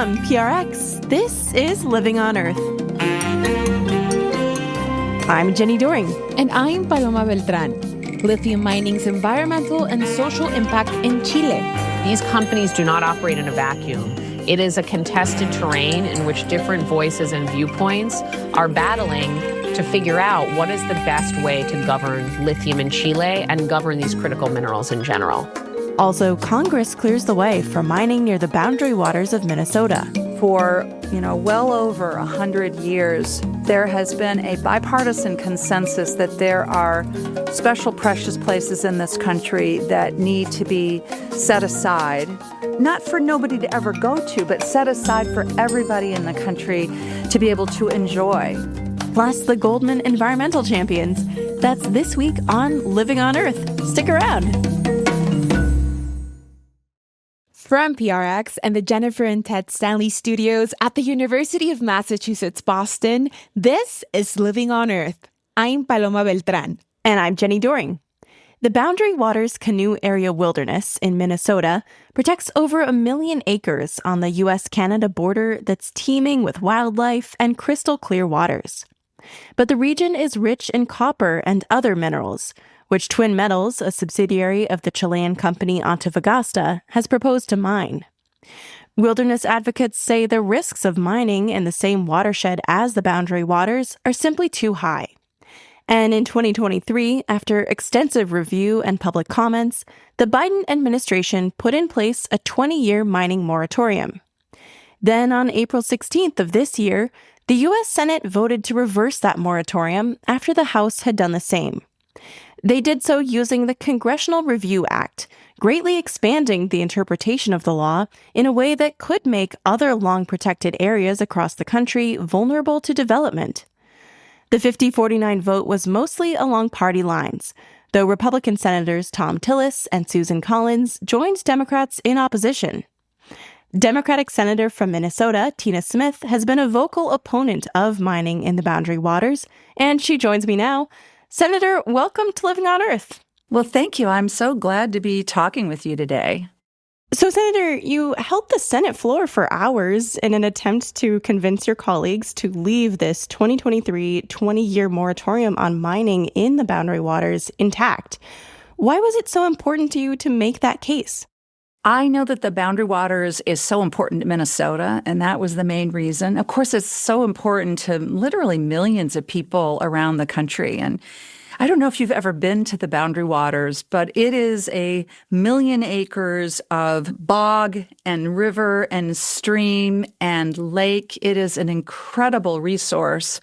From PRX, this is Living on Earth. I'm Jenny Doring. And I'm Paloma Beltran. Lithium mining's environmental and social impact in Chile. These companies do not operate in a vacuum. It is a contested terrain in which different voices and viewpoints are battling to figure out what is the best way to govern lithium in Chile and govern these critical minerals in general. Also, Congress clears the way for mining near the boundary waters of Minnesota. For, well over 100 years, there has been a bipartisan consensus that there are special precious places in this country that need to be set aside, not for nobody to ever go to, but set aside for everybody in the country to be able to enjoy. Plus the Goldman Environmental Champions. That's this week on Living on Earth. Stick around. From PRX and the Jennifer and Ted Stanley studios at the University of Massachusetts, Boston, this is Living on Earth. I'm Paloma Beltran. And I'm Jenny Doring. The Boundary Waters Canoe Area Wilderness in Minnesota protects over 1 million acres on the U.S.-Canada border that's teeming with wildlife and crystal clear waters. But the region is rich in copper and other minerals, which Twin Metals, a subsidiary of the Chilean company Antofagasta, has proposed to mine. Wilderness advocates say the risks of mining in the same watershed as the boundary waters are simply too high. And in 2023, after extensive review and public comments, the Biden administration put in place a 20-year mining moratorium. Then on April 16th of this year, the U.S. Senate voted to reverse that moratorium after the House had done the same. They did so using the Congressional Review Act, greatly expanding the interpretation of the law in a way that could make other long-protected areas across the country vulnerable to development. The 50-49 vote was mostly along party lines, though Republican Senators Tom Tillis and Susan Collins joined Democrats in opposition. Democratic Senator from Minnesota, Tina Smith, has been a vocal opponent of mining in the Boundary Waters, and she joins me now. Senator, welcome to Living on Earth. Well, thank you. I'm so glad to be talking with you today. So, Senator, you held the Senate floor for hours in an attempt to convince your colleagues to leave this 2023 20-year moratorium on mining in the Boundary Waters intact. Why was it so important to you to make that case? I know that the Boundary Waters is so important to Minnesota, and that was the main reason. Of course, it's so important to literally millions of people around the country. And I don't know if you've ever been to the Boundary Waters, but it is 1 million acres of bog and river and stream and lake. It is an incredible resource.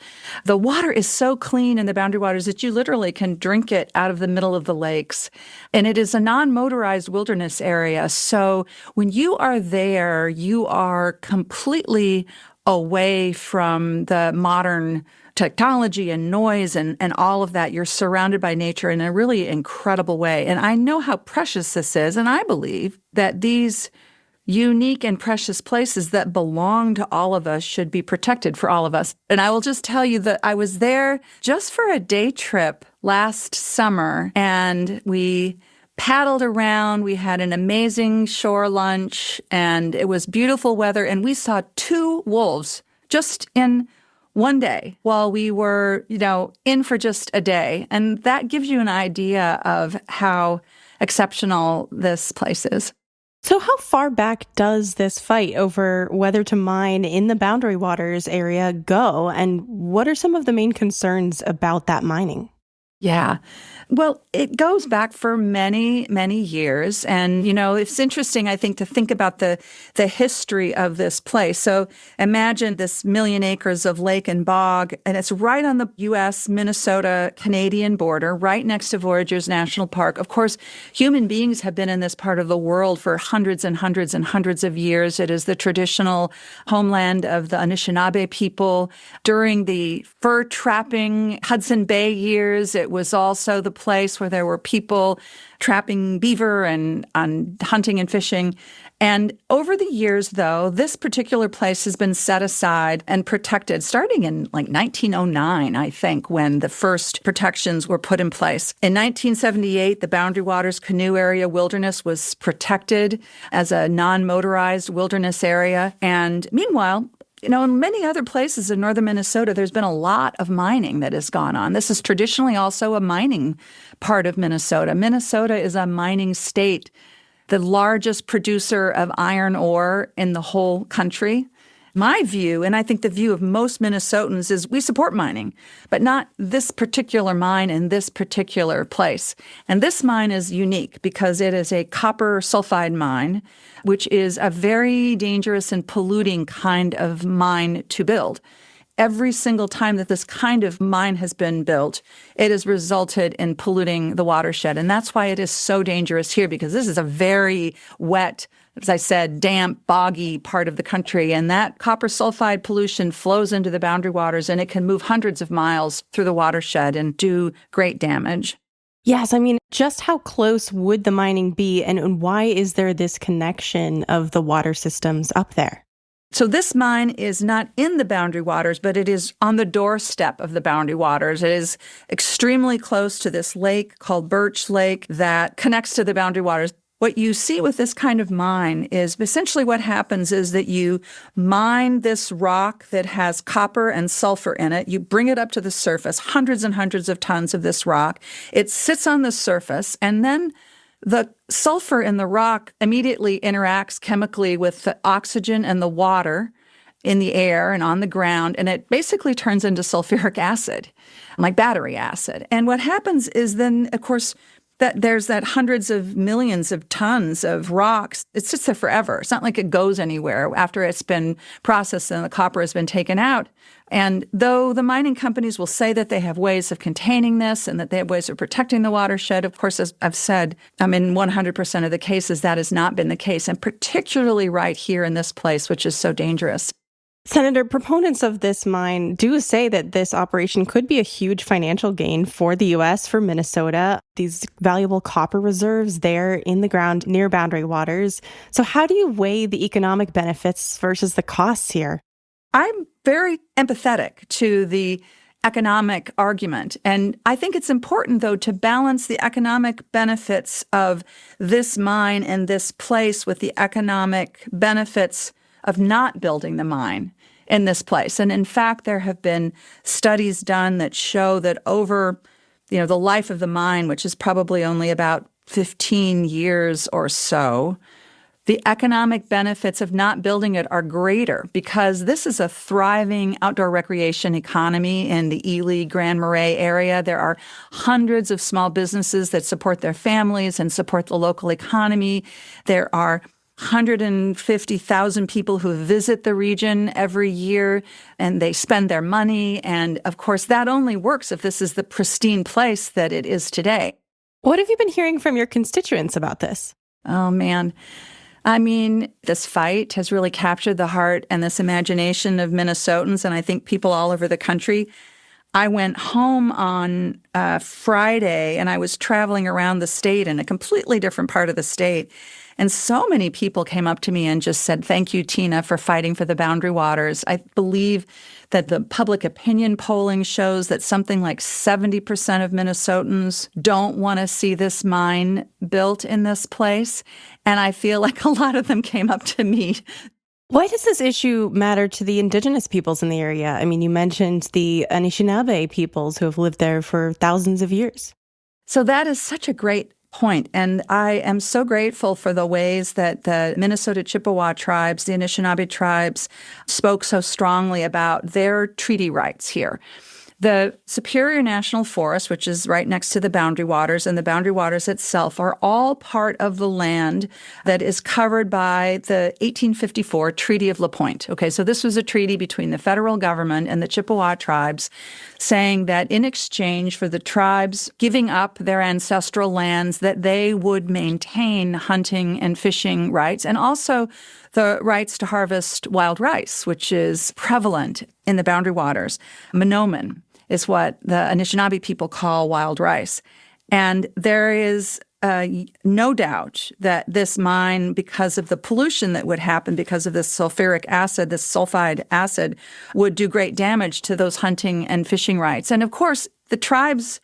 The water is so clean in the Boundary Waters that you literally can drink it out of the middle of the lakes. And it is a non-motorized wilderness area. So when you are there, you are completely away from the modern technology and noise and all of that. You're surrounded by nature in a really incredible way. And I know how precious this is. And I believe that these unique and precious places that belong to all of us should be protected for all of us. And I will just tell you that I was there just for a day trip last summer, and we paddled around. We had an amazing shore lunch, and it was beautiful weather. And we saw 2 wolves just in one day while we were, in for just a day. And that gives you an idea of how exceptional this place is. So how far back does this fight over whether to mine in the Boundary Waters area go? And what are some of the main concerns about that mining? Yeah. Well, it goes back for many, many years. And, it's interesting, I think, to think about the history of this place. So imagine this 1 million acres of lake and bog, and it's right on the U.S., Minnesota, Canadian border, right next to Voyageurs National Park. Of course, human beings have been in this part of the world for hundreds and hundreds and hundreds of years. It is the traditional homeland of the Anishinaabe people. During the fur trapping Hudson Bay years, it It was also the place where there were people trapping beaver and hunting and fishing. And over the years, though, this particular place has been set aside and protected starting in like 1909, I think, when the first protections were put in place. In 1978, the Boundary Waters Canoe area wilderness was protected as a non-motorized wilderness area. And meanwhile, in many other places in northern Minnesota, there's been a lot of mining that has gone on. This is traditionally also a mining part of Minnesota. Minnesota is a mining state, the largest producer of iron ore in the whole country. My view, and I think the view of most Minnesotans, is we support mining, but not this particular mine in this particular place. And this mine is unique because it is a copper sulfide mine, which is a very dangerous and polluting kind of mine to build. Every single time that this kind of mine has been built, it has resulted in polluting the watershed. And that's why it is so dangerous here, because this is a very wet, as I said, damp, boggy part of the country. And that copper sulfide pollution flows into the boundary waters, and it can move hundreds of miles through the watershed and do great damage. Yes, I mean, just how close would the mining be, and why is there this connection of the water systems up there? So this mine is not in the boundary waters, but it is on the doorstep of the boundary waters. It is extremely close to this lake called Birch Lake that connects to the boundary waters. What you see with this kind of mine is essentially what happens is that you mine this rock that has copper and sulfur in it. You bring it up to the surface, hundreds and hundreds of tons of this rock. It sits on the surface, and then the sulfur in the rock immediately interacts chemically with the oxygen and the water in the air and on the ground, and it basically turns into sulfuric acid, like battery acid. And what happens is then, of course, that there's that hundreds of millions of tons of rocks. It sits there forever. It's not like it goes anywhere after it's been processed and the copper has been taken out. And though the mining companies will say that they have ways of containing this and that they have ways of protecting the watershed, of course, as I've said, in 100% of the cases, that has not been the case, and particularly right here in this place, which is so dangerous. Senator, proponents of this mine do say that this operation could be a huge financial gain for the U.S., for Minnesota, these valuable copper reserves there in the ground near boundary waters. So how do you weigh the economic benefits versus the costs here? I'm very empathetic to the economic argument. And I think it's important, though, to balance the economic benefits of this mine and this place with the economic benefits of not building the mine in this place. And in fact, there have been studies done that show that over, the life of the mine, which is probably only about 15 years or so, the economic benefits of not building it are greater because this is a thriving outdoor recreation economy in the Ely, Grand Marais area. There are hundreds of small businesses that support their families and support the local economy. There are 150,000 people who visit the region every year, and they spend their money. And of course, that only works if this is the pristine place that it is today. What have you been hearing from your constituents about this? Oh, man. I mean, this fight has really captured the heart and this imagination of Minnesotans, and I think people all over the country. I went home on Friday, and I was traveling around the state in a completely different part of the state. And so many people came up to me and just said, "Thank you, Tina, for fighting for the boundary waters." I believe that the public opinion polling shows that something like 70% of Minnesotans don't want to see this mine built in this place. And I feel like a lot of them came up to me. Why does this issue matter to the indigenous peoples in the area? I mean, you mentioned the Anishinaabe peoples who have lived there for thousands of years. So that is such a great point. And I am so grateful for the ways that the Minnesota Chippewa tribes, the Anishinaabe tribes, spoke so strongly about their treaty rights here. The Superior National Forest, which is right next to the boundary waters, and the boundary waters itself are all part of the land that is covered by the 1854 Treaty of La Pointe. Okay, so this was a treaty between the federal government and the Chippewa tribes saying that in exchange for the tribes giving up their ancestral lands, that they would maintain hunting and fishing rights and also the rights to harvest wild rice, which is prevalent in the boundary waters, monoman. is what the Anishinaabe people call wild rice. And there is no doubt that this mine, because of the pollution that would happen because of this sulfuric acid, this sulfide acid, would do great damage to those hunting and fishing rights. And of course, the tribe's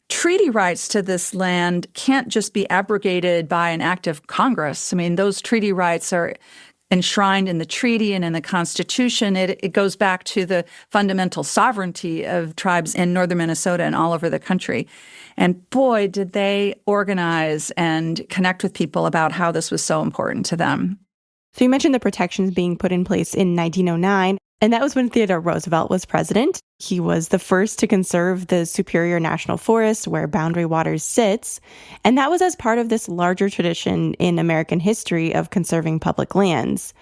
treaty rights to this land can't just be abrogated by an act of Congress. I mean, those treaty rights are enshrined in the treaty and in the Constitution. It goes back to the fundamental sovereignty of tribes in northern Minnesota and all over the country. And boy, did they organize and connect with people about how this was so important to them. So you mentioned the protections being put in place in 1909, and that was when Theodore Roosevelt was president. He was the first to conserve the Superior National Forest where Boundary Waters sits, and that was as part of this larger tradition in American history of conserving public lands.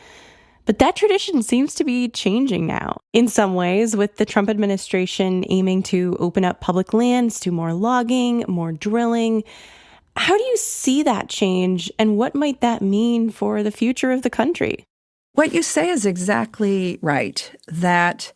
But that tradition seems to be changing now, in some ways, with the Trump administration aiming to open up public lands to more logging, more drilling. How do you see that change, and what might that mean for the future of the country? What you say is exactly right, that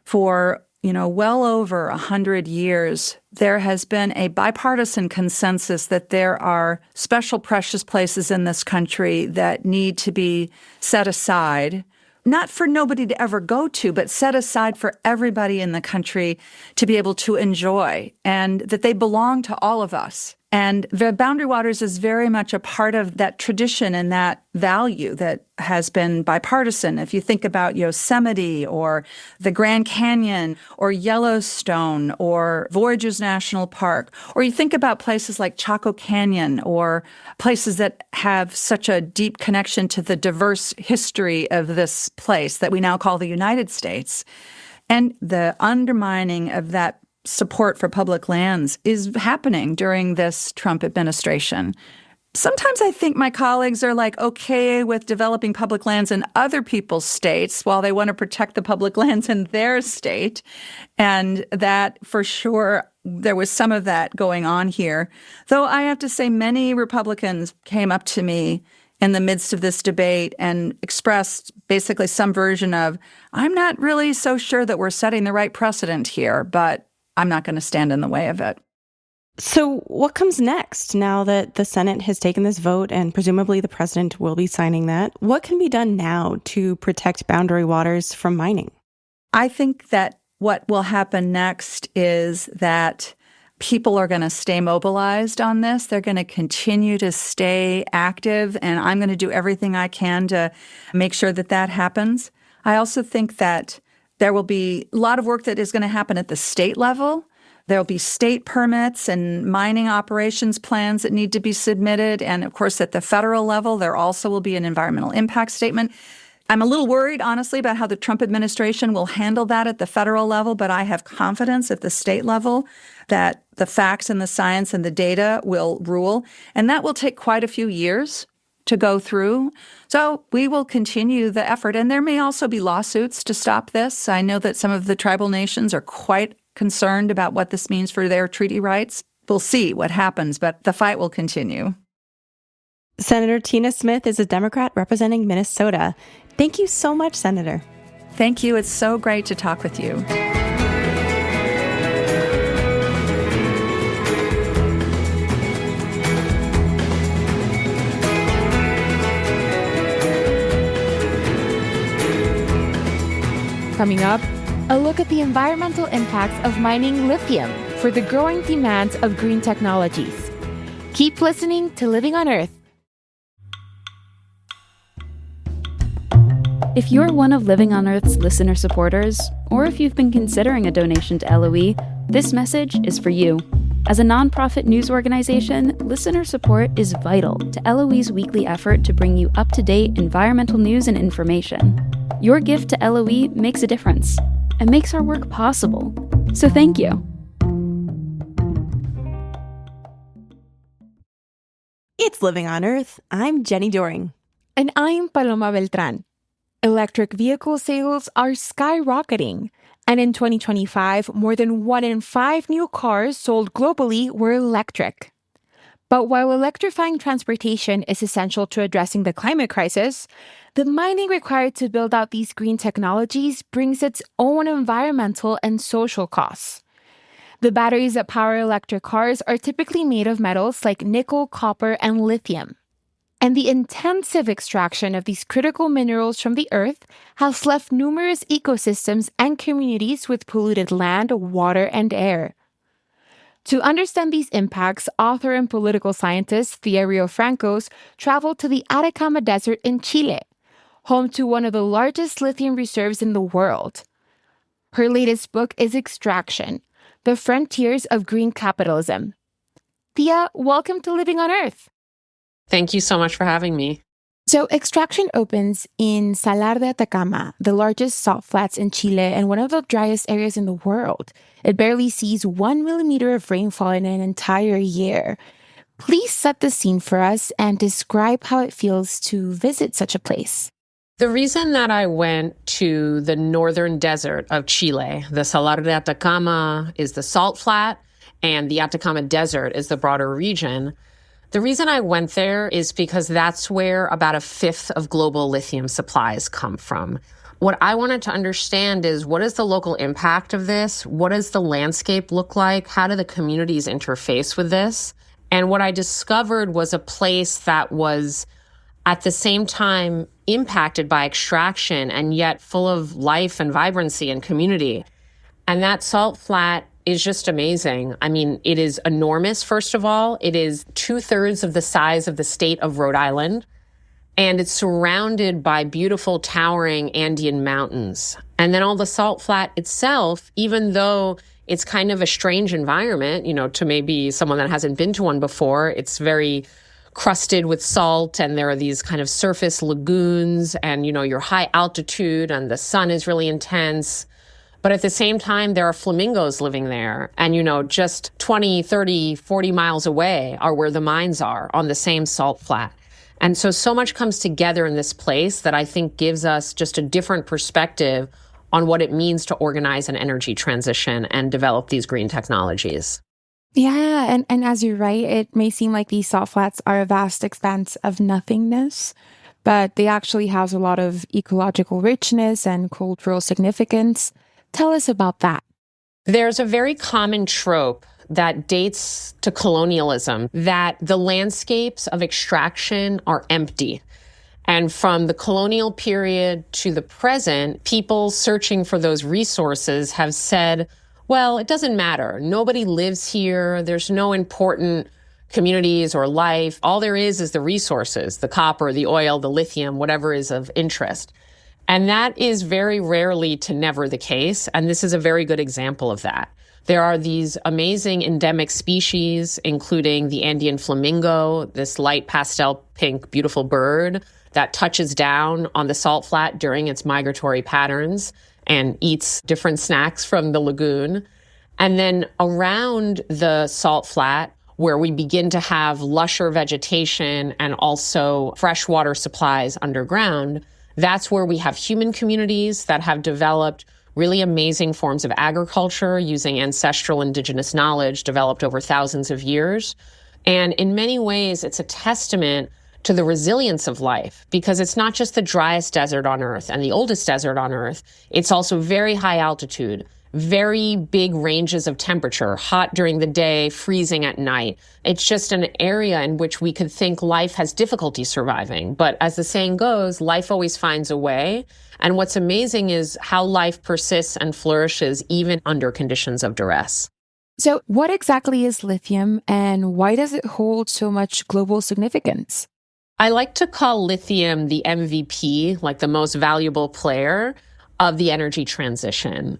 for well over 100 years, there has been a bipartisan consensus that there are special precious places in this country that need to be set aside, not for nobody to ever go to, but set aside for everybody in the country to be able to enjoy, and that they belong to all of us. And the Boundary Waters is very much a part of that tradition and that value that has been bipartisan. If you think about Yosemite or the Grand Canyon or Yellowstone or Voyageurs National Park, or you think about places like Chaco Canyon or places that have such a deep connection to the diverse history of this place that we now call the United States, and the undermining of that support for public lands is happening during this Trump administration. Sometimes I think my colleagues are okay with developing public lands in other people's states while they want to protect the public lands in their state. And that, for sure, there was some of that going on here. Though I have to say many Republicans came up to me in the midst of this debate and expressed basically some version of, I'm not really so sure that we're setting the right precedent here, but I'm not going to stand in the way of it. So what comes next now that the Senate has taken this vote and presumably the president will be signing that? What can be done now to protect Boundary Waters from mining? I think that what will happen next is that people are going to stay mobilized on this. They're going to continue to stay active, and I'm going to do everything I can to make sure that that happens. I also think that there will be a lot of work that is going to happen at the state level. There will be state permits and mining operations plans that need to be submitted. And of course, at the federal level, there also will be an environmental impact statement. I'm a little worried, honestly, about how the Trump administration will handle that at the federal level, but I have confidence at the state level that the facts and the science and the data will rule. And that will take quite a few years to go through. So we will continue the effort. And there may also be lawsuits to stop this. I know that some of the tribal nations are quite concerned about what this means for their treaty rights. We'll see what happens, but the fight will continue. Senator Tina Smith is a Democrat representing Minnesota. Thank you so much, Senator. Thank you. It's so great to talk with you. Coming up, a look at the environmental impacts of mining lithium for the growing demands of green technologies. Keep listening to Living on Earth. If you're one of Living on Earth's listener supporters, or if you've been considering a donation to LOE, this message is for you. As a nonprofit news organization, listener support is vital to LOE's weekly effort to bring you up-to-date environmental news and information. Your gift to LOE makes a difference and makes our work possible. So thank you. It's Living on Earth. I'm Jenny Doring. And I'm Paloma Beltran. Electric vehicle sales are skyrocketing. And in 2025, more than 1 in 5 new cars sold globally were electric. But while electrifying transportation is essential to addressing the climate crisis, the mining required to build out these green technologies brings its own environmental and social costs. The batteries that power electric cars are typically made of metals like nickel, copper, and lithium. And the intensive extraction of these critical minerals from the earth has left numerous ecosystems and communities with polluted land, water, and air. To understand these impacts, author and political scientist Thea Riofrancos traveled to the Atacama Desert in Chile, home to one of the largest lithium reserves in the world. Her latest book is Extraction: The Frontiers of Green Capitalism. Thea, welcome to Living on Earth. Thank you so much for having me. So Extraction opens in Salar de Atacama, the largest salt flats in Chile and one of the driest areas in the world. It barely sees 1 millimeter of rainfall in an entire year. Please set the scene for us and describe how it feels to visit such a place. The reason that I went to the northern desert of Chile, the Salar de Atacama is the salt flat, and the Atacama Desert is the broader region. The reason I went there is because that's where about a fifth of global lithium supplies come from. What I wanted to understand is, what is the local impact of this? What does the landscape look like? How do the communities interface with this? And what I discovered was a place that was at the same time impacted by extraction and yet full of life and vibrancy and community. And that salt flat is just amazing. I mean, it is enormous, first of all. It is 2/3 of the size of the state of Rhode Island. And it's surrounded by beautiful, towering Andean mountains. And then all the salt flat itself, even though it's kind of a strange environment, to maybe someone that hasn't been to one before, it's very crusted with salt, and there are these kind of surface lagoons, and, you're high altitude and the sun is really intense. But at the same time, there are flamingos living there. And, just 20, 30, 40 miles away are where the mines are on the same salt flat. And so much comes together in this place that I think gives us just a different perspective on what it means to organize an energy transition and develop these green technologies. Yeah, and as you're right, it may seem like these salt flats are a vast expanse of nothingness, but they actually house a lot of ecological richness and cultural significance. Tell us about that. There's a very common trope that dates to colonialism, that the landscapes of extraction are empty. And from the colonial period to the present, people searching for those resources have said, well, it doesn't matter. Nobody lives here. There's no important communities or life. All there is the resources, the copper, the oil, the lithium, whatever is of interest. And that is very rarely to never the case. And this is a very good example of that. There are these amazing endemic species, including the Andean flamingo, this light pastel pink, beautiful bird that touches down on the salt flat during its migratory patterns and eats different snacks from the lagoon. And then around the salt flat, where we begin to have lusher vegetation and also freshwater supplies underground, that's where we have human communities that have developed really amazing forms of agriculture using ancestral indigenous knowledge developed over thousands of years. And in many ways, it's a testament to the resilience of life, because it's not just the driest desert on Earth and the oldest desert on Earth. It's also very high altitude, very big ranges of temperature, hot during the day, freezing at night. It's just an area in which we could think life has difficulty surviving. But as the saying goes, life always finds a way. And what's amazing is how life persists and flourishes even under conditions of duress. So what exactly is lithium, and why does it hold so much global significance? I like to call lithium the MVP, like the most valuable player of the energy transition.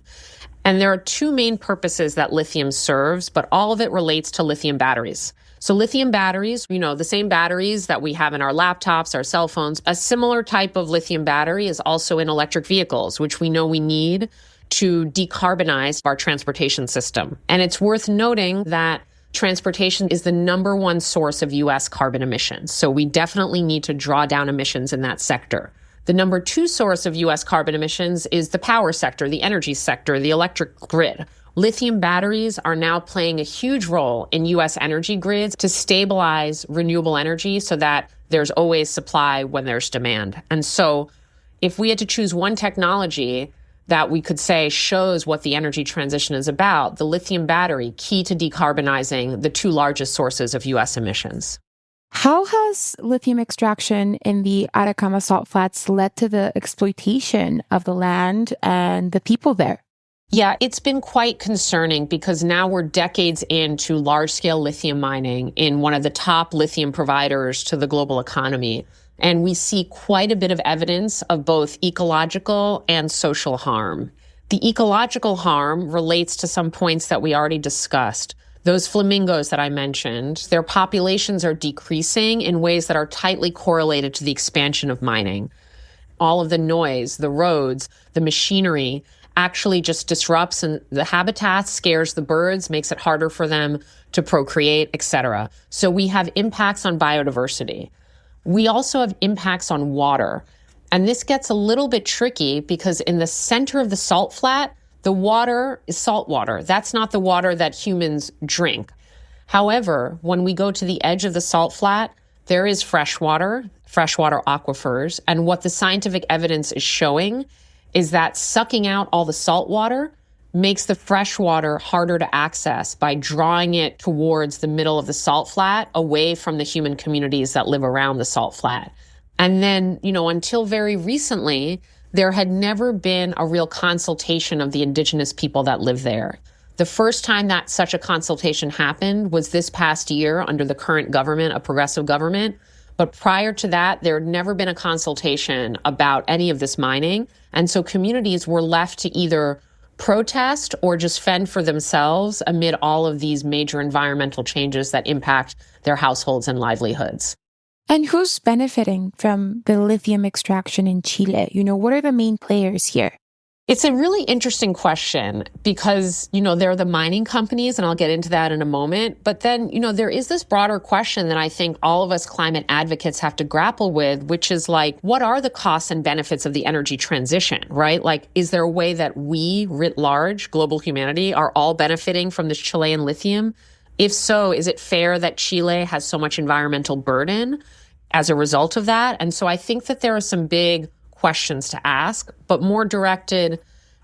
And there are two main purposes that lithium serves, but all of it relates to lithium batteries. So lithium batteries, the same batteries that we have in our laptops, our cell phones, a similar type of lithium battery is also in electric vehicles, which we know we need to decarbonize our transportation system. And it's worth noting that transportation is the number one source of U.S. carbon emissions. So we definitely need to draw down emissions in that sector. The number two source of U.S. carbon emissions is the power sector, the energy sector, the electric grid. Lithium batteries are now playing a huge role in U.S. energy grids to stabilize renewable energy so that there's always supply when there's demand. And so if we had to choose one technology that we could say shows what the energy transition is about. The lithium battery, key to decarbonizing the two largest sources of U.S. emissions. How has lithium extraction in the Atacama salt flats led to the exploitation of the land and the people there? Yeah, it's been quite concerning because now we're decades into large-scale lithium mining in one of the top lithium providers to the global economy. And we see quite a bit of evidence of both ecological and social harm. The ecological harm relates to some points that we already discussed. Those flamingos that I mentioned, their populations are decreasing in ways that are tightly correlated to the expansion of mining. All of the noise, the roads, the machinery actually just disrupts and the habitat, scares the birds, makes it harder for them to procreate, etc. So we have impacts on biodiversity. We also have impacts on water. And this gets a little bit tricky because in the center of the salt flat, the water is salt water. That's not the water that humans drink. However, when we go to the edge of the salt flat, there is freshwater aquifers. And what the scientific evidence is showing is that sucking out all the salt water makes the fresh water harder to access by drawing it towards the middle of the salt flat, away from the human communities that live around the salt flat. And then, until very recently, there had never been a real consultation of the indigenous people that live there. The first time that such a consultation happened was this past year under the current government, a progressive government. But prior to that, there had never been a consultation about any of this mining. And so communities were left to either protest or just fend for themselves amid all of these major environmental changes that impact their households and livelihoods. And who's benefiting from the lithium extraction in Chile? What are the main players here? It's a really interesting question because, there are the mining companies, and I'll get into that in a moment. But then, there is this broader question that I think all of us climate advocates have to grapple with, which is what are the costs and benefits of the energy transition, right? Is there a way that we, writ large, global humanity, are all benefiting from this Chilean lithium? If so, is it fair that Chile has so much environmental burden as a result of that? And so I think that there are some big questions to ask, but more directed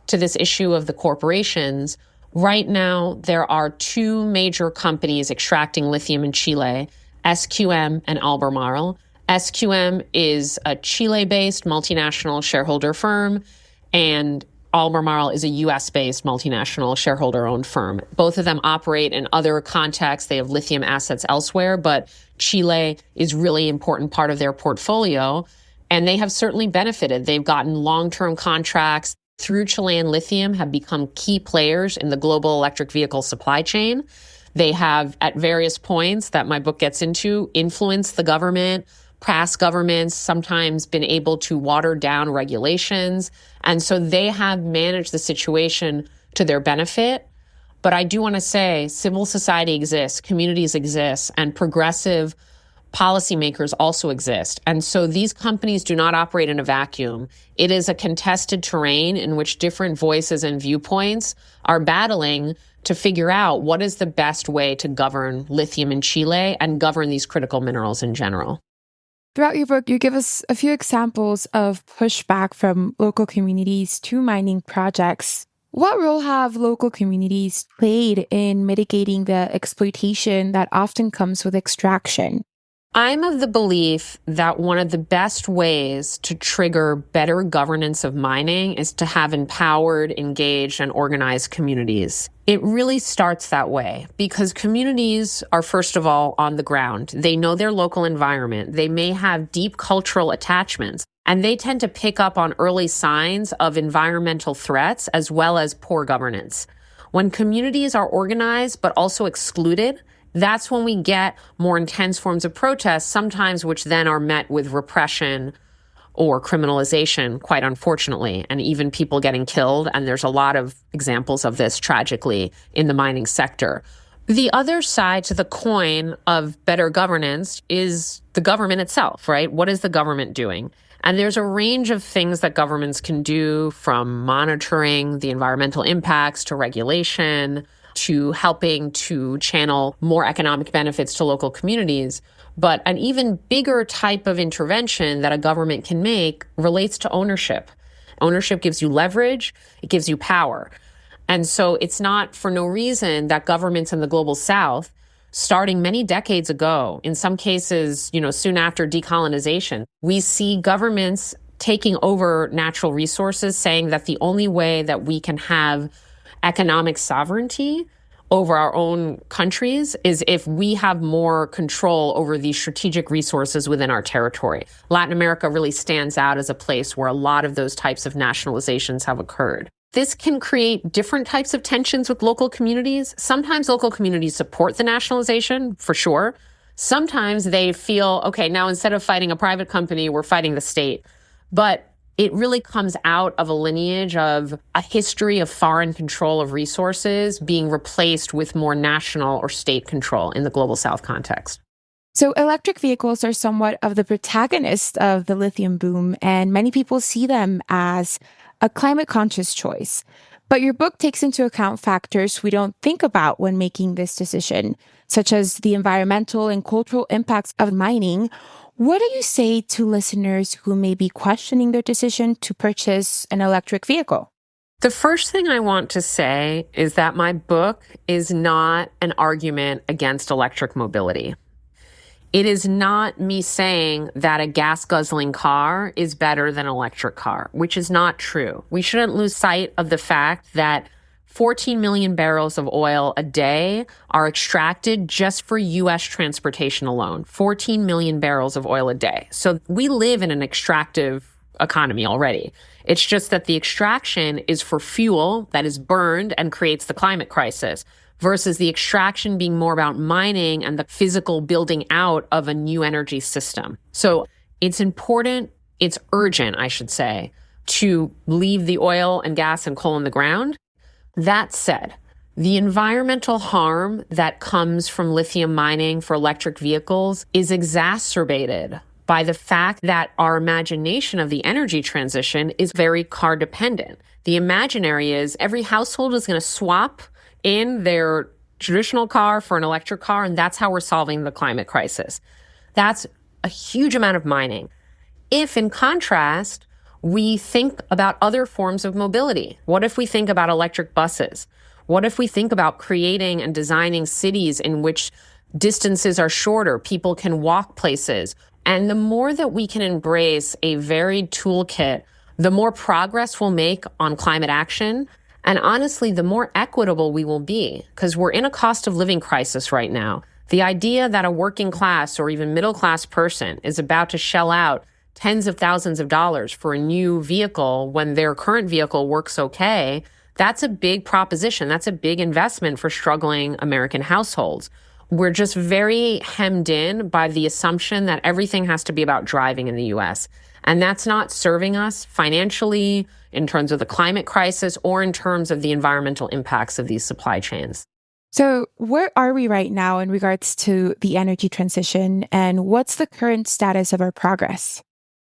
to this issue of the corporations. Right now, there are two major companies extracting lithium in Chile, SQM and Albemarle. SQM is a Chile-based multinational shareholder firm, and Albemarle is a US-based multinational shareholder-owned firm. Both of them operate in other contexts. They have lithium assets elsewhere, but Chile is really an important part of their portfolio. And they have certainly benefited. They've gotten long-term contracts through Chilean lithium, have become key players in the global electric vehicle supply chain. They have, at various points that my book gets into, influenced the government, past governments, sometimes been able to water down regulations. And so they have managed the situation to their benefit. But I do want to say civil society exists, communities exist, and progressive policymakers also exist. And so these companies do not operate in a vacuum. It is a contested terrain in which different voices and viewpoints are battling to figure out what is the best way to govern lithium in Chile and govern these critical minerals in general. Throughout your book, you give us a few examples of pushback from local communities to mining projects. What role have local communities played in mitigating the exploitation that often comes with extraction? I'm of the belief that one of the best ways to trigger better governance of mining is to have empowered, engaged, and organized communities. It really starts that way because communities are, first of all, on the ground. They know their local environment. They may have deep cultural attachments, and they tend to pick up on early signs of environmental threats as well as poor governance. When communities are organized but also excluded, that's when we get more intense forms of protest, sometimes which then are met with repression or criminalization, quite unfortunately, and even people getting killed. And there's a lot of examples of this, tragically, in the mining sector. The other side to the coin of better governance is the government itself, right? What is the government doing? And there's a range of things that governments can do, from monitoring the environmental impacts to regulation, to helping to channel more economic benefits to local communities. But an even bigger type of intervention that a government can make relates to ownership. Ownership gives you leverage, it gives you power. And so it's not for no reason that governments in the global South, starting many decades ago, in some cases, soon after decolonization, we see governments taking over natural resources, saying that the only way that we can have economic sovereignty over our own countries is if we have more control over these strategic resources within our territory. Latin America really stands out as a place where a lot of those types of nationalizations have occurred. This can create different types of tensions with local communities. Sometimes local communities support the nationalization, for sure. Sometimes they feel, okay, now instead of fighting a private company, we're fighting the state. But it really comes out of a lineage of a history of foreign control of resources being replaced with more national or state control in the global South context. So electric vehicles are somewhat of the protagonist of the lithium boom, and many people see them as a climate-conscious choice. But your book takes into account factors we don't think about when making this decision, such as the environmental and cultural impacts of mining. What do you say to listeners who may be questioning their decision to purchase an electric vehicle? The first thing I want to say is that my book is not an argument against electric mobility. It is not me saying that a gas-guzzling car is better than an electric car, which is not true. We shouldn't lose sight of the fact that 14 million barrels of oil a day are extracted just for U.S. transportation alone. 14 million barrels of oil a day. So we live in an extractive economy already. It's just that the extraction is for fuel that is burned and creates the climate crisis, versus the extraction being more about mining and the physical building out of a new energy system. So it's important, it's urgent, I should say, to leave the oil and gas and coal in the ground. That said, the environmental harm that comes from lithium mining for electric vehicles is exacerbated by the fact that our imagination of the energy transition is very car dependent. The imaginary is every household is going to swap in their traditional car for an electric car, and that's how we're solving the climate crisis. That's a huge amount of mining. If, in contrast, we think about other forms of mobility, what if we think about electric buses? What if we think about creating and designing cities in which distances are shorter, people can walk places? And the more that we can embrace a varied toolkit, the more progress we'll make on climate action. And honestly, the more equitable we will be, because we're in a cost of living crisis right now. The idea that a working class or even middle class person is about to shell out tens of thousands of dollars for a new vehicle when their current vehicle works okay, that's a big proposition. That's a big investment for struggling American households. We're just very hemmed in by the assumption that everything has to be about driving in the U.S. And that's not serving us financially, in terms of the climate crisis, or in terms of the environmental impacts of these supply chains. So where are we right now in regards to the energy transition, and what's the current status of our progress?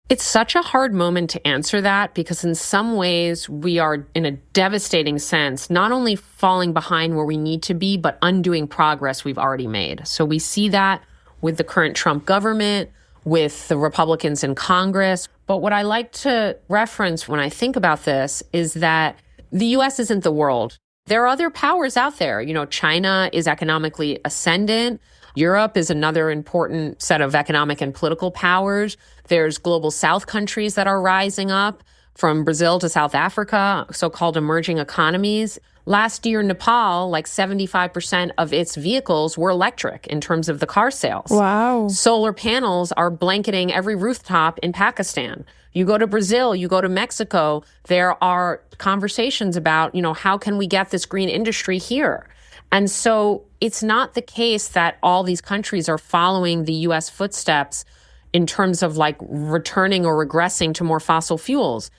It's such a hard moment to answer that, because in some ways we are, in a devastating sense, not only falling behind where we need to be, but undoing progress we've already made. So we see that with the current Trump government, with the Republicans in Congress. But what I like to reference when I think about this is that the U.S. isn't the world. There are other powers out there. China is economically ascendant. Europe is another important set of economic and political powers. There's global South countries that are rising up, from Brazil to South Africa, so-called emerging economies. Last year, Nepal, 75% of its vehicles were electric in terms of the car sales. Wow. Solar panels are blanketing every rooftop in Pakistan. You go to Brazil, you go to Mexico, there are conversations about, how can we get this green industry here? And so it's not the case that all these countries are following the U.S. footsteps in terms of returning or regressing to more fossil fuels.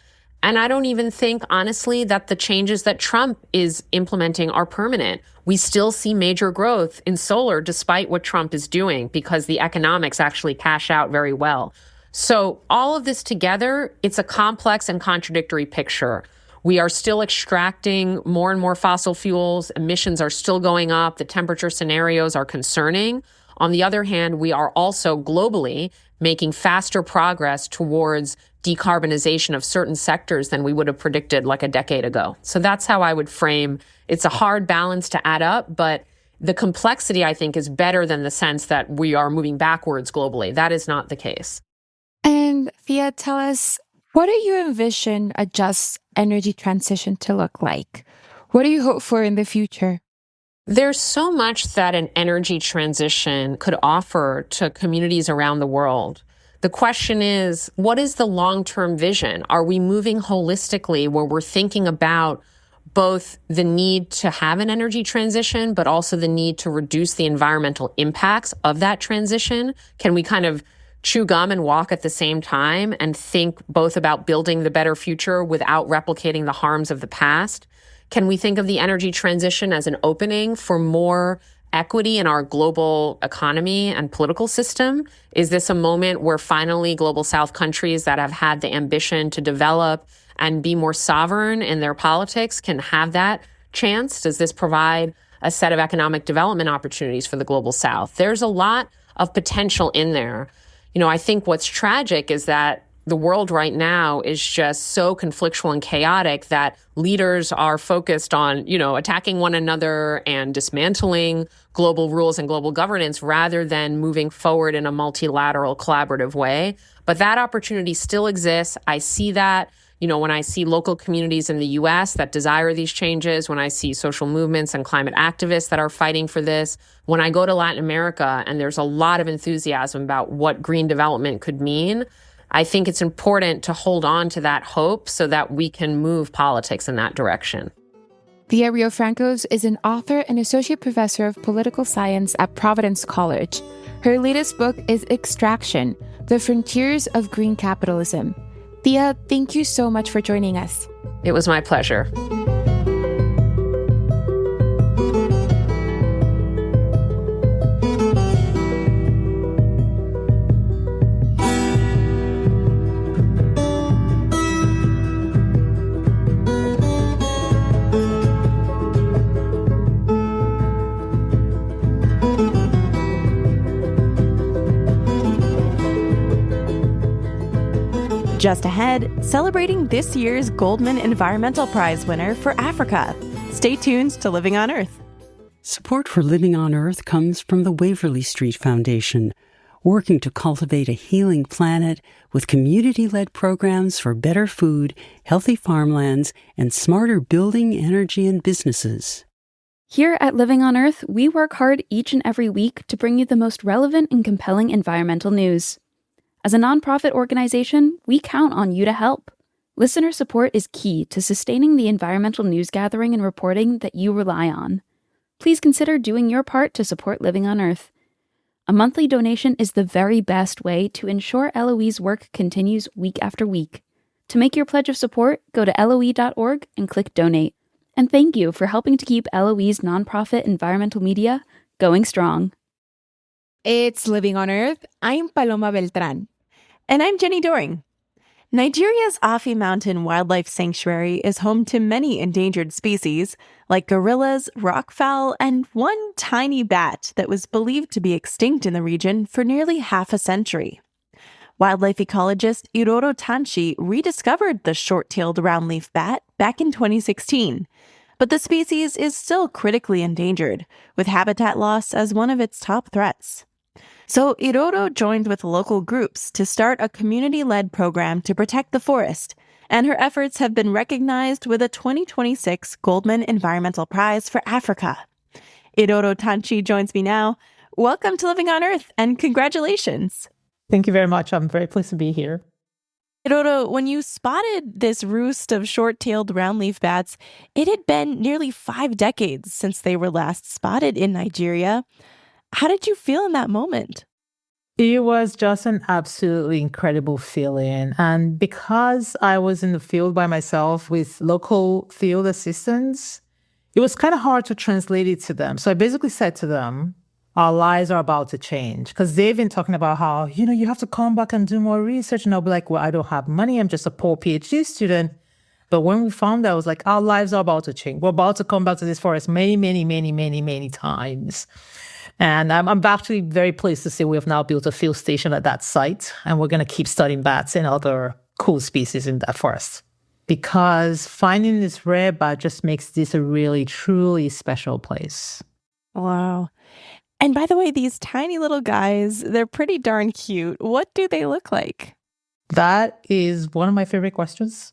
And I don't even think, honestly, that the changes that Trump is implementing are permanent. We still see major growth in solar despite what Trump is doing, because the economics actually cash out very well. So all of this together, it's a complex and contradictory picture. We are still extracting more and more fossil fuels. Emissions are still going up. The temperature scenarios are concerning. On the other hand, we are also globally making faster progress towards decarbonization of certain sectors than we would have predicted like a decade ago. So that's how I would frame. It's a hard balance to add up, but the complexity, I think, is better than the sense that we are moving backwards globally. That is not the case. And Thea, tell us, what do you envision a just energy transition to look like? What do you hope for in the future? There's so much that an energy transition could offer to communities around the world. The question is, what is the long-term vision? Are we moving holistically where we're thinking about both the need to have an energy transition, but also the need to reduce the environmental impacts of that transition? Can we kind of chew gum and walk at the same time and think both about building the better future without replicating the harms of the past? Can we think of the energy transition as an opening for more equity in our global economy and political system? Is this a moment where finally global South countries that have had the ambition to develop and be more sovereign in their politics can have that chance? Does this provide a set of economic development opportunities for the global South? There's a lot of potential in there. You know, I think what's tragic is that the world right now is just so conflictual and chaotic that leaders are focused on, attacking one another and dismantling global rules and global governance rather than moving forward in a multilateral collaborative way. But that opportunity still exists. I see that, when I see local communities in the US that desire these changes, when I see social movements and climate activists that are fighting for this, when I go to Latin America and there's a lot of enthusiasm about what green development could mean, I think it's important to hold on to that hope so that we can move politics in that direction. Thea Riofrancos is an author and associate professor of political science at Providence College. Her latest book is Extraction: The Frontiers of Green Capitalism. Thea, thank you so much for joining us. It was my pleasure. Just ahead, celebrating this year's Goldman Environmental Prize winner for Africa. Stay tuned to Living on Earth. Support for Living on Earth comes from the Waverly Street Foundation, working to cultivate a healing planet with community-led programs for better food, healthy farmlands, and smarter building, energy, and businesses. Here at Living on Earth, we work hard each and every week to bring you the most relevant and compelling environmental news. As a nonprofit organization, we count on you to help. Listener support is key to sustaining the environmental news gathering and reporting that you rely on. Please consider doing your part to support Living on Earth. A monthly donation is the very best way to ensure LOE's work continues week after week. To make your pledge of support, go to LOE.org and click Donate. And thank you for helping to keep LOE's nonprofit environmental media going strong. It's Living on Earth. I'm Paloma Beltran. And I'm Jenny Doring. Nigeria's Afi Mountain Wildlife Sanctuary is home to many endangered species, like gorillas, rockfowl, and one tiny bat that was believed to be extinct in the region for nearly half a century. Wildlife ecologist Iroro Tanchi rediscovered the short-tailed roundleaf bat back in 2016, but the species is still critically endangered, with habitat loss as one of its top threats. So Iroro joined with local groups to start a community-led program to protect the forest, and her efforts have been recognized with a 2026 Goldman Environmental Prize for Africa. Iroro Tanchi joins me now. Welcome to Living on Earth, and congratulations. Thank you very much. I'm very pleased to be here. Iroro, when you spotted this roost of short-tailed roundleaf bats, it had been nearly 5 decades since they were last spotted in Nigeria. How did you feel in that moment? It was just an absolutely incredible feeling. And because I was in the field by myself with local field assistants, it was kind of hard to translate it to them. So I basically said to them, our lives are about to change. Because they've been talking about how, you have to come back and do more research. And I'll be like, well, I don't have money. I'm just a poor PhD student. But when we found that, I was like, our lives are about to change. We're about to come back to this forest many, many, many, many, many times. And I'm actually very pleased to say we have now built a field station at that site, and we're going to keep studying bats and other cool species in that forest. Because finding this rare bat just makes this a really, truly special place. Wow. And by the way, these tiny little guys, they're pretty darn cute. What do they look like? That is one of my favorite questions.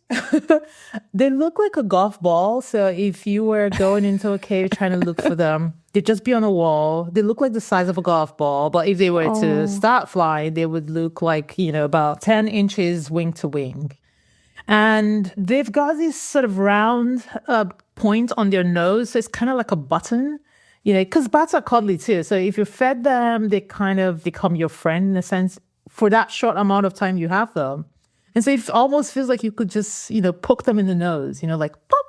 They look like a golf ball. So if you were going into a cave trying to look for them, they'd just be on a wall. They look like the size of a golf ball. But if they were to start flying, they would look like, about 10 inches wing to wing. And they've got this sort of round point on their nose. So it's kind of like a button, because bats are cuddly too. So if you fed them, they kind of become your friend in a sense for that short amount of time you have them. And so it almost feels like you could just, poke them in the nose, like pop,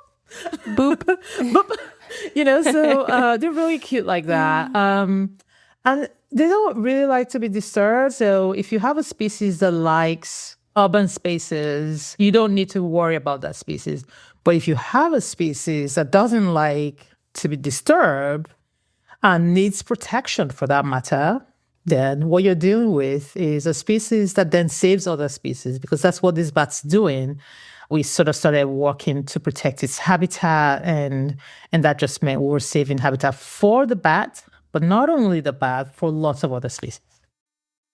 boop, boop. So they're really cute like that. And they don't really like to be disturbed. So if you have a species that likes urban spaces, you don't need to worry about that species. But if you have a species that doesn't like to be disturbed and needs protection for that matter, then what you're dealing with is a species that then saves other species, because that's what this bat's doing. We sort of started working to protect its habitat, and that just meant we were saving habitat for the bat, but not only the bat, for lots of other species.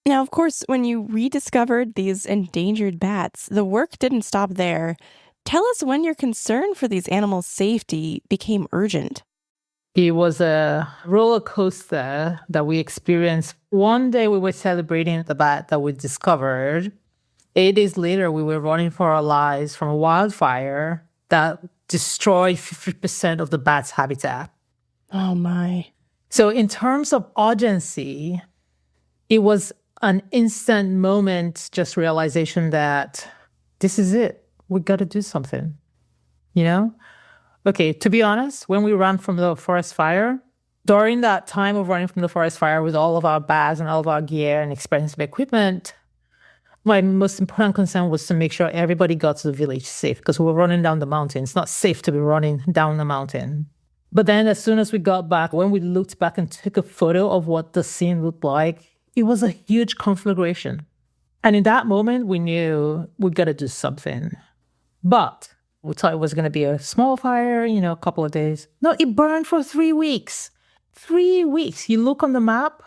Now, of course, when you rediscovered these endangered bats, the work didn't stop there. Tell us when your concern for these animals' safety became urgent. It was a roller coaster that we experienced. One day we were celebrating the bat that we discovered. 8 days later, we were running for our lives from a wildfire that destroyed 50% of the bat's habitat. Oh, my. So in terms of urgency, it was an instant moment, just realization that this is it. We got to do something, Okay, to be honest, when we ran from the forest fire, during that time of running from the forest fire with all of our bags and all of our gear and expensive equipment, my most important concern was to make sure everybody got to the village safe, because we were running down the mountain. It's not safe to be running down the mountain. But then as soon as we got back, when we looked back and took a photo of what the scene looked like, it was a huge conflagration. And in that moment, we knew we got to do something. But we thought it was going to be a small fire, a couple of days. No, it burned for 3 weeks. 3 weeks. You look on the map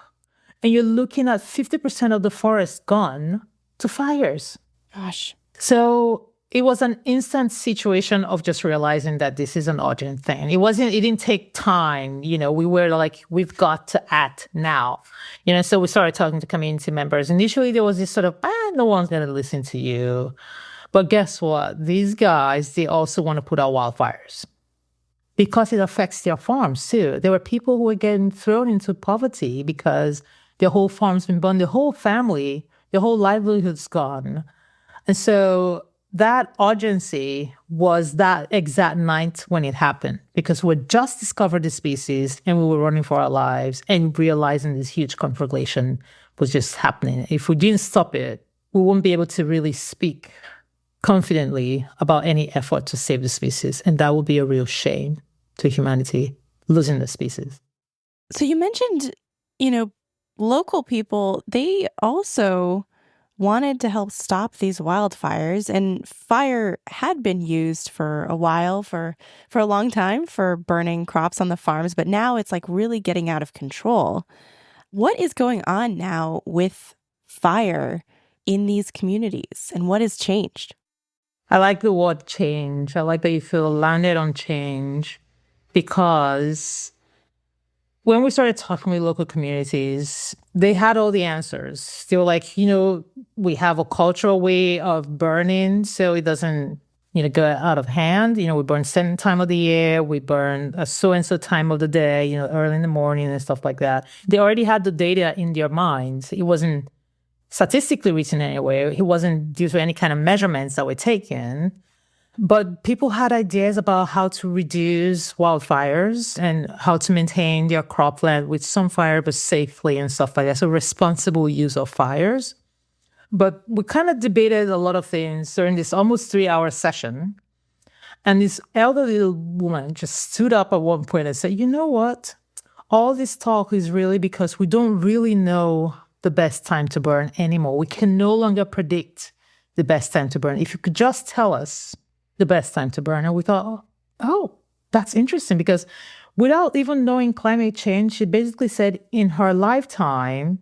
and you're looking at 50% of the forest gone to fires. Gosh. So it was an instant situation of just realizing that this is an urgent thing. It didn't take time. We were like, we've got to act now. So we started talking to community members. Initially, there was this sort of, no one's going to listen to you. But guess what? These guys, they also want to put out wildfires because it affects their farms too. There were people who were getting thrown into poverty because their whole farm's been burned, their whole family, their whole livelihood's gone. And so that urgency was that exact night when it happened, because we just discovered the species and we were running for our lives and realizing this huge conflagration was just happening. If we didn't stop it, we wouldn't be able to really speak confidently about any effort to save the species. And that would be a real shame to humanity, losing the species. So you mentioned, local people, they also wanted to help stop these wildfires, and fire had been used for a while, for a long time, for burning crops on the farms, but now it's like really getting out of control. What is going on now with fire in these communities, and what has changed? I like the word change. I like that you feel landed on change, because when we started talking with local communities, they had all the answers. They were like, we have a cultural way of burning, so it doesn't, go out of hand. We burn certain time of the year. We burn a so-and-so time of the day, early in the morning and stuff like that. They already had the data in their minds. It wasn't statistically written anywhere. It wasn't due to any kind of measurements that were taken. But people had ideas about how to reduce wildfires and how to maintain their cropland with some fire, but safely and stuff like that. So responsible use of fires. But we kind of debated a lot of things during this almost 3-hour session. And this elderly woman just stood up at one point and said, you know what? all this talk is really because we don't really know the best time to burn anymore. We can no longer predict the best time to burn. If you could just tell us the best time to burn, and we thought, oh, that's interesting, because without even knowing climate change, she basically said in her lifetime,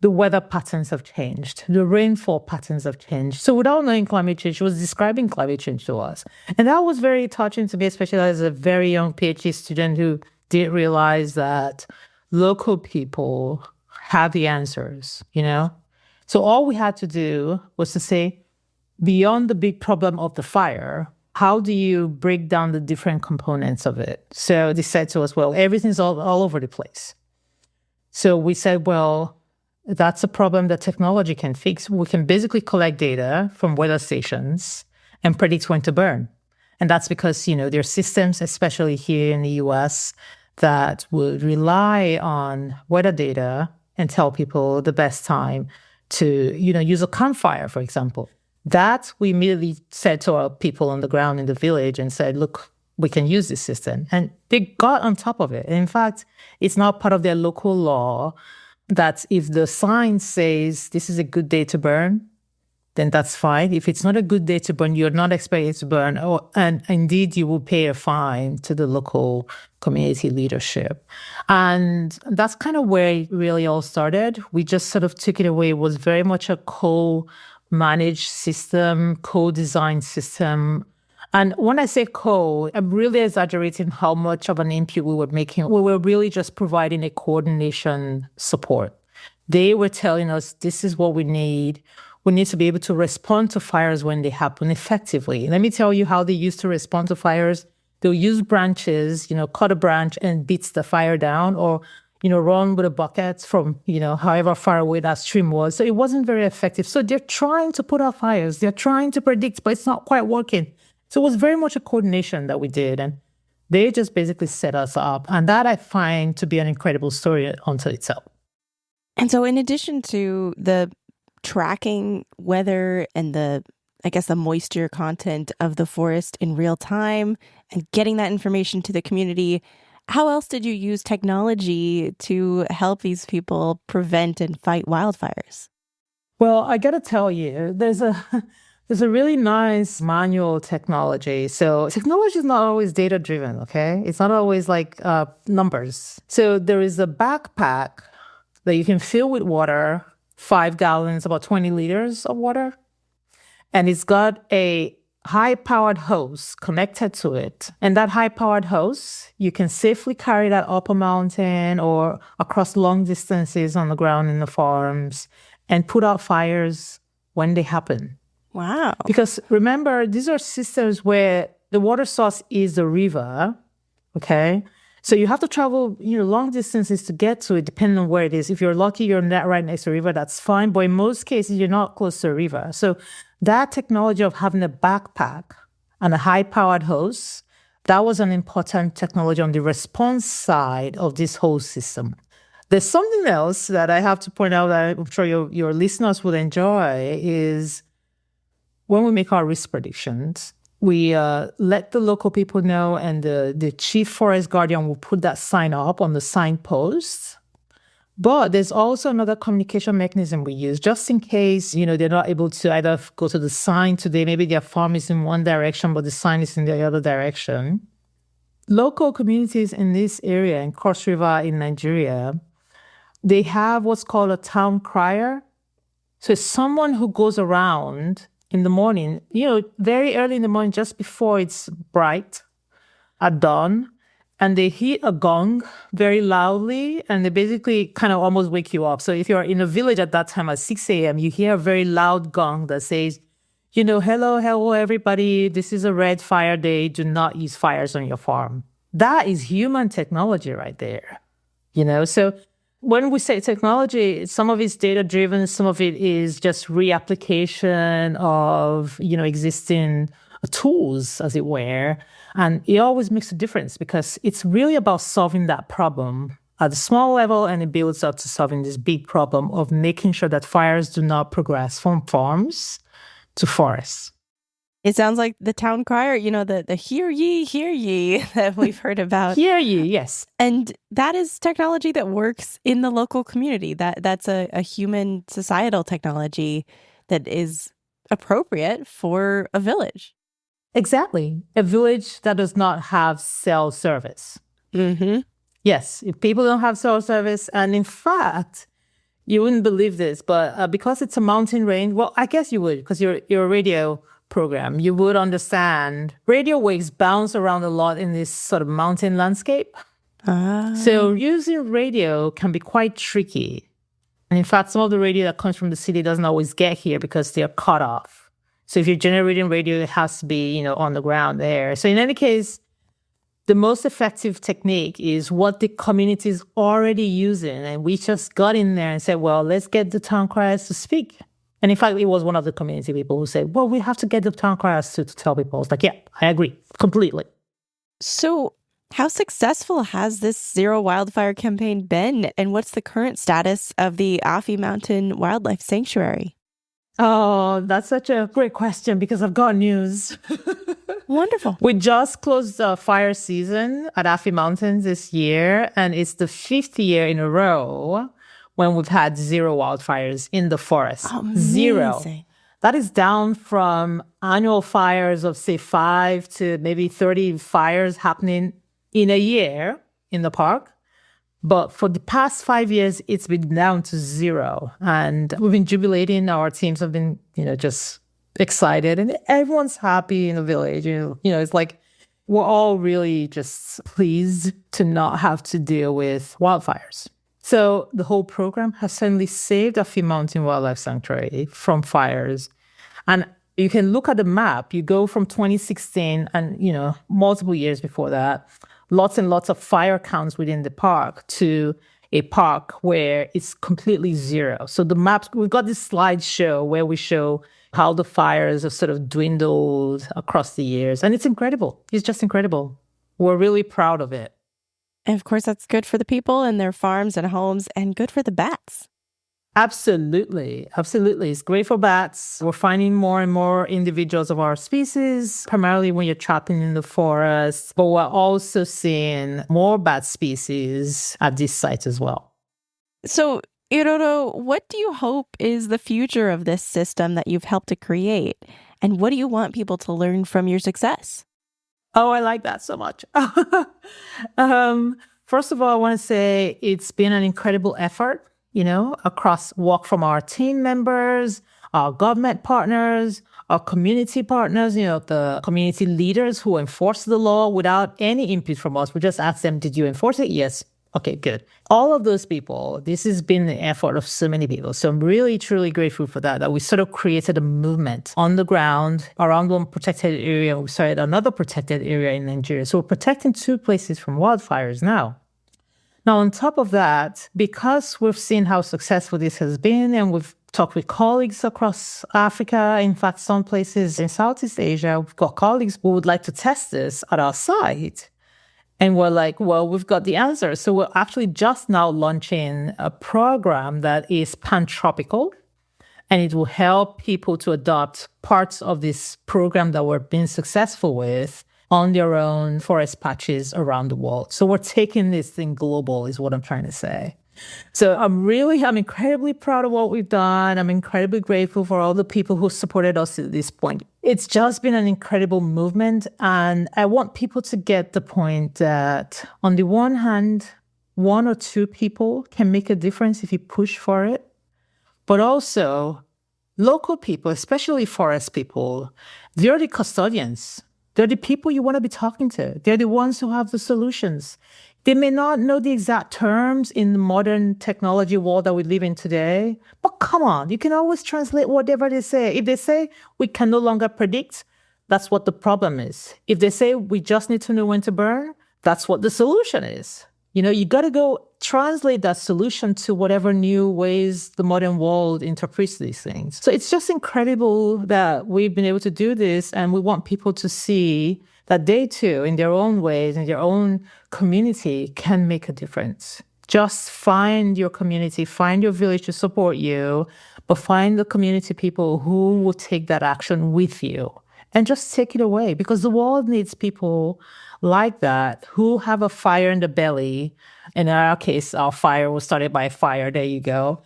the weather patterns have changed, the rainfall patterns have changed. So without knowing climate change, she was describing climate change to us. And that was very touching to me, especially as a very young PhD student who did realize that local people have the answers, you know? So all we had to do was to say, beyond the big problem of the fire, how do you break down the different components of it? So they said to us, well, everything's all over the place. So we said, well, that's a problem that technology can fix. We can basically collect data from weather stations and predict when to burn. And that's because, you know, there are systems, especially here in the US, that would rely on weather data and tell people the best time to, you know, use a campfire, for example. That we immediately said to our people on the ground in the village and said, look, we can use this system. And they got on top of it. And in fact, it's now part of their local law that if the sign says this is a good day to burn, then that's fine. If it's not a good day to burn, you're not expected to burn. And indeed, you will pay a fine to the local community leadership. And that's kind of where it really all started. We just sort of took it away. It was very much a co-managed system, co-designed system. And when I say I'm really exaggerating how much of an input we were making. We were really just providing a coordination support. They were telling us, this is what we need. We need to be able to respond to fires when they happen effectively. Let me tell you how they used to respond to fires. They'll use branches, you know, cut a branch and beat the fire down, or, you know, run with a bucket from, you know, however far away that stream was. So it wasn't very effective. So they're trying to put out fires. They're trying to predict, but it's not quite working. So it was very much a coordination that we did. And they just basically set us up. And that I find to be an incredible story unto itself. And so in addition to the tracking weather and the moisture content of the forest in real time and getting that information to the community, how else did you use technology to help these people prevent and fight wildfires? Well, I got to tell you, there's a really nice manual technology. So technology is not always data-driven, okay? It's not always like numbers. So there is a backpack that you can fill with water, 5 gallons, about 20 liters of water. And it's got a high-powered hose connected to it. And that high-powered hose, you can safely carry that up a mountain or across long distances on the ground in the farms and put out fires when they happen. Wow. Because remember, these are systems where the water source is the river, okay? So you have to travel, you know, long distances to get to it, depending on where it is. If you're lucky, you're not right next to a river, that's fine. But in most cases, you're not close to a river. So that technology of having a backpack and a high-powered hose, that was an important technology on the response side of this whole system. There's something else that I have to point out that I'm sure your listeners would enjoy is when we make our risk predictions, we let the local people know, and the chief forest guardian will put that sign up on the signpost. But there's also another communication mechanism we use, just in case, you know, they're not able to either go to the sign today. Maybe their farm is in one direction, but the sign is in the other direction. Local communities in this area, in Cross River in Nigeria, they have what's called a town crier. So it's someone who goes around in the morning, you know, very early in the morning, just before it's bright, at dawn, and they hit a gong very loudly, and they basically kind of almost wake you up. So if you're in a village at that time at 6 a.m., you hear a very loud gong that says, you know, hello, everybody, this is a red fire day. Do not use fires on your farm. That is human technology right there, you know? So when we say technology, some of it's data-driven, some of it is just reapplication of, you know, existing tools, as it were. And it always makes a difference because it's really about solving that problem at a small level, and it builds up to solving this big problem of making sure that fires do not progress from farms to forests. It sounds like the town crier, the hear ye that we've heard about. Hear ye, yes. And that is technology that works in the local community. That's a human societal technology that is appropriate for a village. Exactly. A village that does not have cell service. Mm-hmm. Yes, if people don't have cell service, and in fact, you wouldn't believe this, but because it's a mountain range, well, I guess you would, because you're a radio program, you would understand radio waves bounce around a lot in this sort of mountain landscape. So using radio can be quite tricky. And in fact, some of the radio that comes from the city doesn't always get here because they're cut off. So if you're generating radio, it has to be, on the ground there. So in any case, the most effective technique is what the community is already using. And we just got in there and said, well, let's get the town criers to speak. And in fact, it was one of the community people who said, well, we have to get the town criers to tell people. I was like, yeah, I agree completely. So how successful has this Zero Wildfire campaign been? And what's the current status of the Afi Mountain Wildlife Sanctuary? Oh, that's such a great question because I've got news. Wonderful. We just closed the fire season at Afi Mountains this year, and it's the 5th year in a row when we've had zero wildfires in the forest. Amazing. Zero. That is down from annual fires of, say, 5 to maybe 30 fires happening in a year in the park. But for the past 5 years, it's been down to 0. And we've been jubilating. Our teams have been, just excited. And everyone's happy in the village. It's like we're all really just pleased to not have to deal with wildfires. So the whole program has certainly saved Afi Mountain Wildlife Sanctuary from fires. And you can look at the map. You go from 2016 and, multiple years before that, lots and lots of fire counts within the park to a park where it's completely zero. So the maps, we've got this slideshow where we show how the fires have sort of dwindled across the years. And it's incredible. It's just incredible. We're really proud of it. And of course, that's good for the people and their farms and homes and good for the bats. Absolutely. Absolutely. It's great for bats. We're finding more and more individuals of our species, primarily when you're trapping in the forest. But we're also seeing more bat species at this site as well. So, Iroro, what do you hope is the future of this system that you've helped to create? And what do you want people to learn from your success? Oh, I like that so much. First of all, I want to say it's been an incredible effort, across work from our team members, our government partners, our community partners, the community leaders who enforce the law without any input from us. We just ask them, did you enforce it? Yes. Okay, good. All of those people, this has been the effort of so many people. So I'm really, truly grateful for that we sort of created a movement on the ground around one protected area. We started another protected area in Nigeria. So we're protecting 2 places from wildfires now. Now, on top of that, because we've seen how successful this has been and we've talked with colleagues across Africa, in fact, some places in Southeast Asia, we've got colleagues who would like to test this at our site. And we're like, well, we've got the answer. So we're actually just now launching a program that is pan-tropical, and it will help people to adopt parts of this program that we're being successful with on their own forest patches around the world. So we're taking this thing global is what I'm trying to say. So I'm incredibly proud of what we've done. I'm incredibly grateful for all the people who supported us at this point. It's just been an incredible movement. And I want people to get the point that on the one hand, 1 or 2 people can make a difference if you push for it. But also local people, especially forest people, they're the custodians. They're the people you want to be talking to. They're the ones who have the solutions. They may not know the exact terms in the modern technology world that we live in today, but come on, you can always translate whatever they say. If they say we can no longer predict, that's what the problem is. If they say we just need to know when to burn, that's what the solution is. You got to go translate that solution to whatever new ways the modern world interprets these things. So it's just incredible that we've been able to do this, and we want people to see that they too, in their own ways, in their own community, can make a difference. Just find your community, find your village to support you, but find the community people who will take that action with you and just take it away, because the world needs people like that who have a fire in the belly. And in our case, our fire was started by fire. There you go.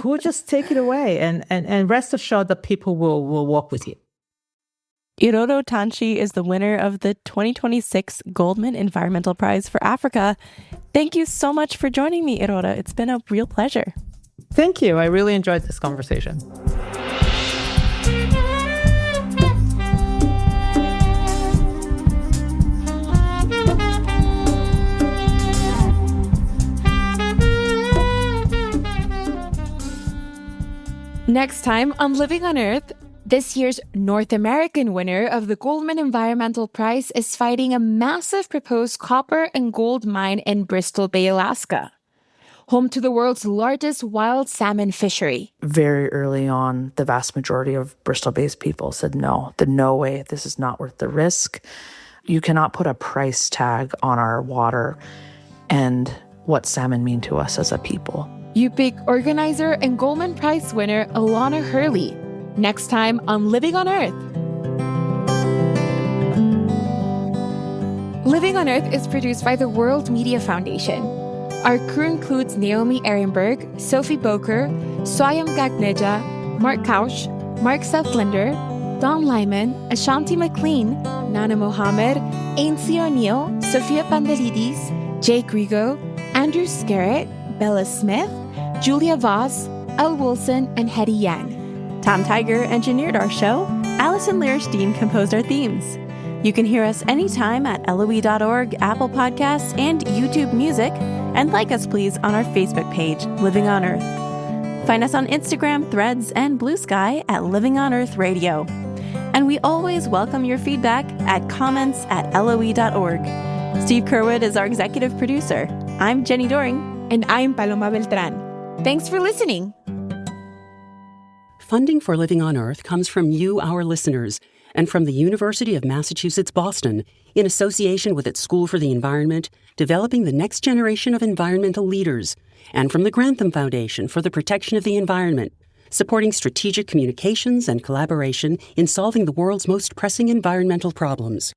Who just take it away and rest assured that people will walk with you. Irodo Tanchi is the winner of the 2026 Goldman Environmental Prize for Africa. Thank you so much for joining me, Irodo. It's been a real pleasure. Thank you. I really enjoyed this conversation. Next time on Living on Earth, this year's North American winner of the Goldman Environmental Prize is fighting a massive proposed copper and gold mine in Bristol Bay, Alaska, home to the world's largest wild salmon fishery. Very early on, the vast majority of Bristol-based people said, no way, this is not worth the risk. You cannot put a price tag on our water and what salmon mean to us as a people. UPIC organizer and Goldman Prize winner Alana Hurley. Next time on Living on Earth. Living on Earth is produced by the World Media Foundation. Our crew includes Naomi Ehrenberg, Sophie Boker, Swayam Gagneja, Mark Kausch, Mark Southlinder, Don Lyman, Ashanti McLean, Nana Mohammed, Ainsley O'Neill, Sophia Pandelidis, Jay Grigo, Andrew Scarrett, Bella Smith, Julia Voss, Elle Wilson, and Hetty Yang. Tom Tiger engineered our show. Allison Lierstein composed our themes. You can hear us anytime at LOE.org, Apple Podcasts, and YouTube Music. And like us, please, on our Facebook page, Living on Earth. Find us on Instagram, Threads, and Blue Sky at Living on Earth Radio. And we always welcome your feedback at comments@LOE.org. Steve Kerwood is our executive producer. I'm Jenny Doring. And I'm Paloma Beltran. Thanks for listening. Funding for Living on Earth comes from you, our listeners, and from the University of Massachusetts Boston, in association with its School for the Environment, developing the next generation of environmental leaders, and from the Grantham Foundation for the Protection of the Environment, supporting strategic communications and collaboration in solving the world's most pressing environmental problems.